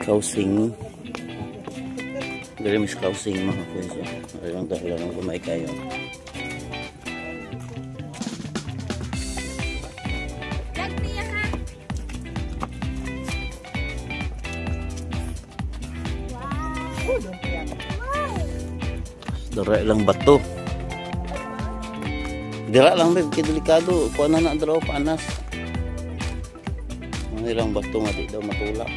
Kausing. Dari mis kausing mga kuys. Ayun dahil lang kumay kayo. Dara lang bato. Dira lang ba kay delikado kuan na draw panas. Ang ilang bato nga di daw matulak.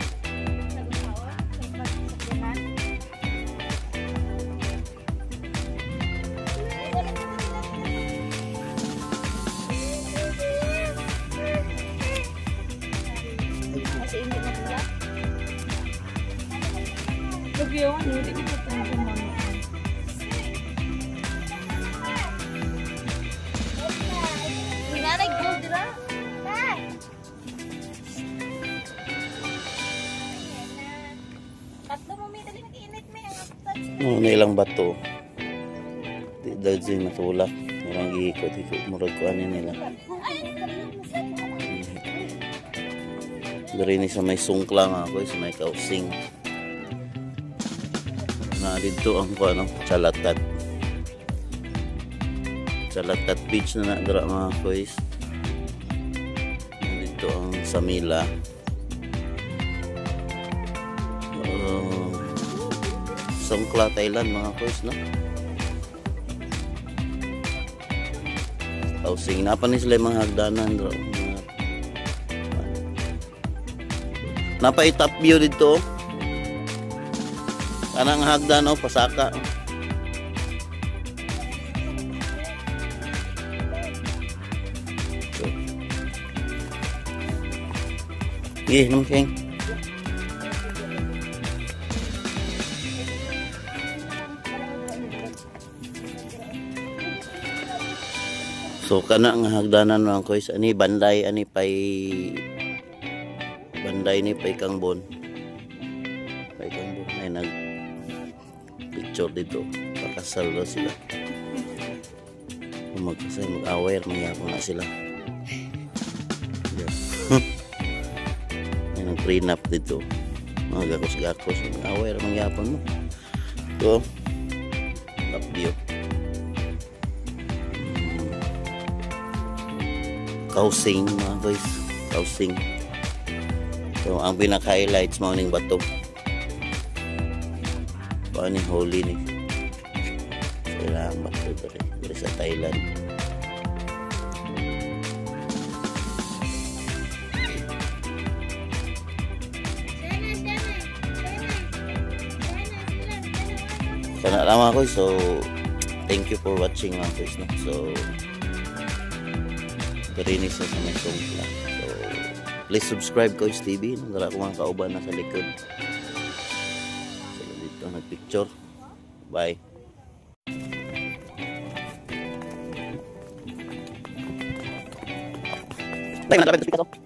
No, ilang bato. Di daw din matulak. Ilang ikot-ikot murag ko ano nila. Dari ni sa may sungkla nga ako, sa may kausing. Na dito ang ko ano, Chalatat. Chalatat Beach na nadra mga boys. Dito ang Samila. Songkla, Thailand mga boys, no? Kausing na pa ni sila mga hagdanan, bro. Napa i-top view dito. Kanang hagdan o pasaka. Namkeng. So kana nga hagdanan mga koys, ani banday ani pay banday ni pay Kangbon. Pay Kangbon ay nag picture dito. Pakasal daw sila. Magkasal mag-aware magyapon na sila. Ay nag prenup dito. Mga gakos-gakos mag-aware magyapon mo. So top view. Kausing mga guys, kausing. So ang pinaka-highlights mo ning bato. Paano holy ni? Sila ang bato dari sa Thailand. Sana lang ako, so thank you for watching mga guys. No? So Karinis sa may songkla. So, please subscribe Kois TV. Nandara ko mga kauban na sa likod. So, dito nagpicture. Bye. Bye,